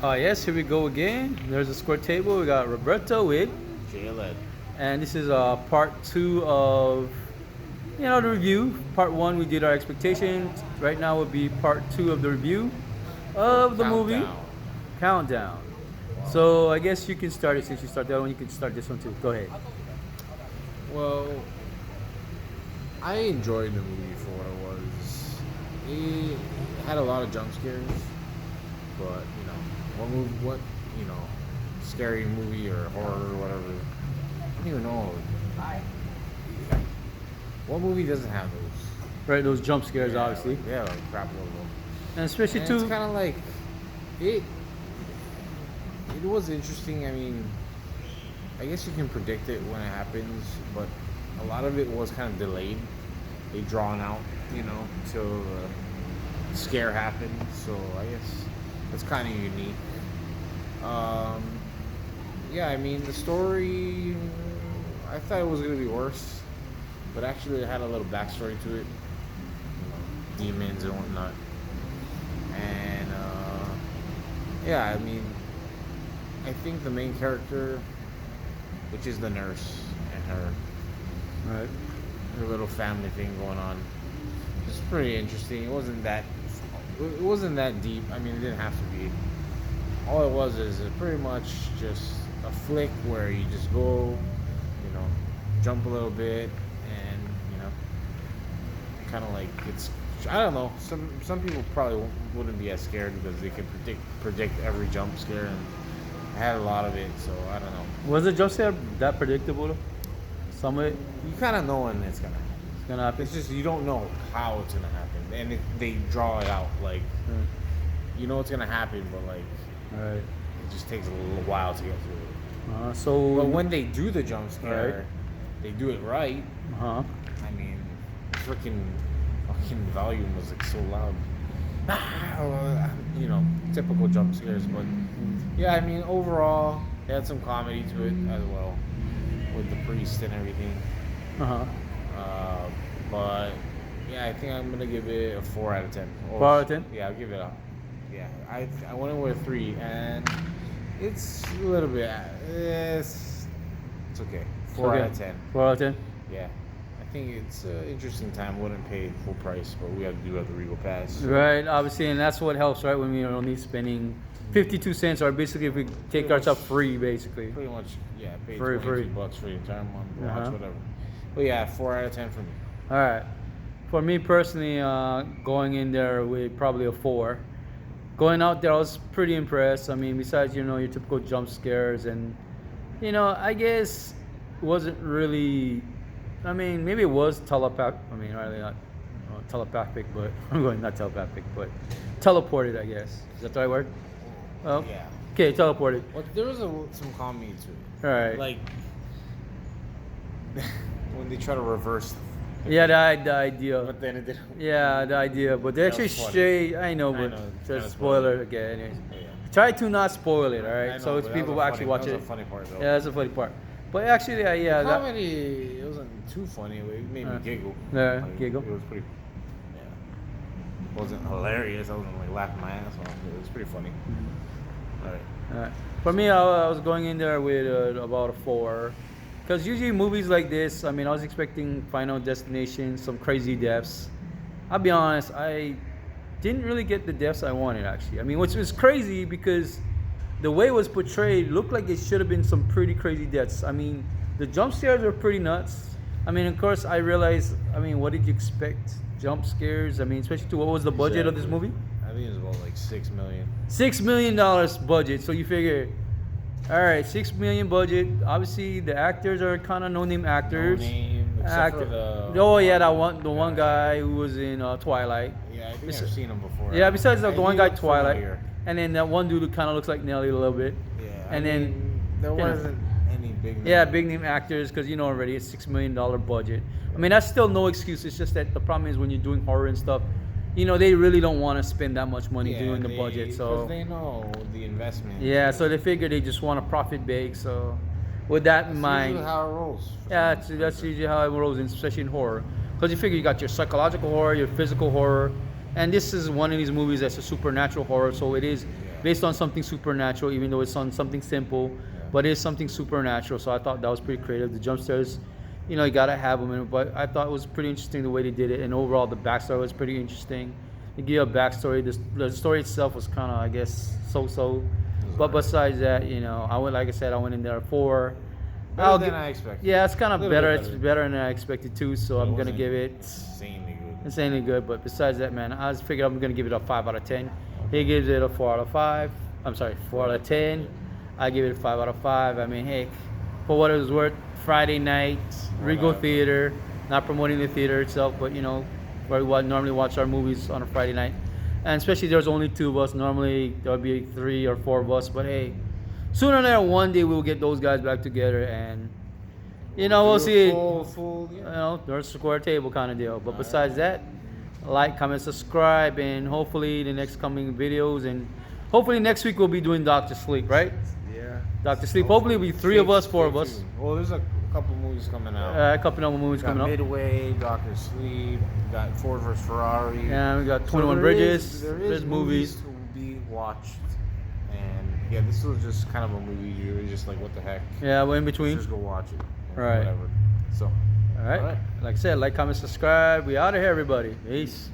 Yes, here we go again. There's a square table. We got Roberto with, JLed. and this is part two of the review. Part one we did our expectations. Right now would be part two of the review of the movie Countdown. Countdown. So I guess you can start it since you start that one. You can start this one too. Go ahead. Well, I enjoyed the movie for what it was. It had a lot of jump scares, but scary movie or horror or whatever. I don't even know. What movie doesn't have those? Right, those jump scares, obviously, Yeah, like crap load of them. and especially And too. it's kind of like it. It was interesting. I mean, I guess you can predict it when it happens, but a lot of it was kind of delayed. They drawn out, till the scare happened. So I guess that's kind of unique. Yeah, I mean the story. I thought it was gonna be worse, but actually it had a little backstory to it. Demons and whatnot, and yeah, I mean, I think the main character, which is the nurse and Right. her little family thing going on, it's pretty interesting. It wasn't that deep. I mean, it didn't have to be. All it was is pretty much just a flick where you just go, jump a little bit, and kind of like it's. I don't know. Some people probably wouldn't be as scared because they can predict every jump scare, and I had a lot of it, so I don't know. Was the jump scare that predictable? Though? Some of it You kind of know when it's gonna happen. is gonna happen. It's just you don't know how it's gonna happen, and they draw it out like you know it's gonna happen, but like Right. it just takes a little while to get through it. So. But when they do the jump scare, Right. they do it right. Uh-huh. I mean, freaking fucking volume was like so loud. Typical jump scares, but yeah, I mean overall, they had some comedy to it as well with the priest and everything. Uh-huh. But yeah, I think I'm gonna give it a 4 out of 10. 4 out of 10? Yeah, I'll give it a. Yeah, I went in with a 3, and it's a little bit. It's okay. 4 out of 10. 4 out of 10? Yeah, I think it's an interesting time. Wouldn't pay full price, but we have the Regal Pass. Right, obviously, and that's what helps, right? When we only spending 52 cents, or basically if we take Pretty ourselves much. free, basically. Pretty much, yeah. Paid Free. $22 for the entire month, watch Uh-huh. whatever. But yeah, 4 out of 10 for me. All right. For me personally, going in there with probably a 4. Going out there, I was pretty impressed. I mean, besides, your typical jump scares, and, I guess it wasn't really, I mean, maybe it was telepathic. I mean, really not telepathic, but I'm going not telepathic, but teleported, I guess. Is that the right word? Well, Yeah. okay, teleported. Well, there was some comedy to it. All right. Like when they try to reverse. Yeah, the idea. But then it didn't. Yeah, the idea. But they That actually was funny. straight. I know, I but know, it's just kinda spoiler spoiler. again. Anyways. Yeah. Try to not spoil it, all I right? know, So it's but that people was a will actually funny- watch that it. was a funny part, though. Yeah, that's the funny part. But actually, yeah, The that, comedy, it wasn't too funny. It made me giggle. Yeah, giggle. It was pretty. Yeah. It wasn't hilarious. I wasn't like laughing my ass off. It was pretty funny. All right. for me, I was going in there with about a 4. Because usually movies like this, I mean, I was expecting Final Destination, some crazy deaths. I'll be honest, I didn't really get the deaths I wanted, actually. I mean, which was crazy because the way it was portrayed looked like it should have been some pretty crazy deaths. I mean, the jump scares were pretty nuts. I mean, of course, I realized, I mean, what did you expect? Jump scares? I mean, especially to what was the budget of this Exactly. movie? I think it was about like $6 million. $6 million budget. So you figure, all right, $6 million budget. Obviously, the actors are kind of no-name actors. No name, except for the. Oh yeah, the one guy who was in Twilight. Yeah, I think I've seen him before. Yeah, besides the He one guy looked Twilight, familiar. and then that one dude who kind of looks like Nelly a little bit. Yeah. And then, there you know. wasn't any big. Yeah, name. big name actors, because already it's $6 million budget. I mean, that's still no excuse. It's just that the problem is when you're doing horror and stuff, they really don't want to spend that much money doing the budget. So because they know the investment. yeah, so they figure they just want to profit big. So with that in That's mind, usually how it rolls. yeah, that's usually how it rolls, especially in horror. Because you figure you got your psychological horror, your physical horror, and this is one of these movies that's a supernatural horror. So it is, based on something supernatural, even though it's on something simple, but it's something supernatural. So I thought that was pretty creative. The jump scares, you know, you gotta have them in it. But I thought it was pretty interesting the way they did it, and overall the backstory was pretty interesting. They give you a backstory. The story itself was kind of, I guess, so. But besides that, you know, like I said, I went in there 4. Better than I expected. Yeah, it's kind of Little better. bit It's better. better than I expected too. So I'm gonna give it Insanely good. But besides that, man, I just figured I'm gonna give it a 5 out of 10. He gives it a 4 out of 5. I'm sorry, 4 out of 10. I give it a 5 out of 5. I mean, heck, for what it was worth, Friday night, Regal Theater, not promoting the theater itself, but you know, where we normally watch our movies on a Friday night. And especially there's only 2 of us. Normally there would be 3 or 4 of us, but hey, sooner or later, one day we'll get those guys back together, and you know, we'll see. Full, You know, there's a square table kind of deal. But besides that, like, comment, subscribe, and hopefully the next coming videos, and hopefully next week we'll be doing Doctor Sleep, right? Yeah. Doctor Sleep. Hopefully it'll be 3 of us, 4 of us. Well, there's a couple movies coming out. A couple of movies Got coming up. Midway, Doctor Sleep, got Ford vs Ferrari. Yeah, we got So 21 there Bridges. There's movies. to be watched, and yeah, this was just kind of a movie. You were just like, what the heck? Yeah, we're in between. Just go watch it. And Right. Whatever. So. All right. Like I said, like, comment, subscribe. We out of here, everybody. Peace.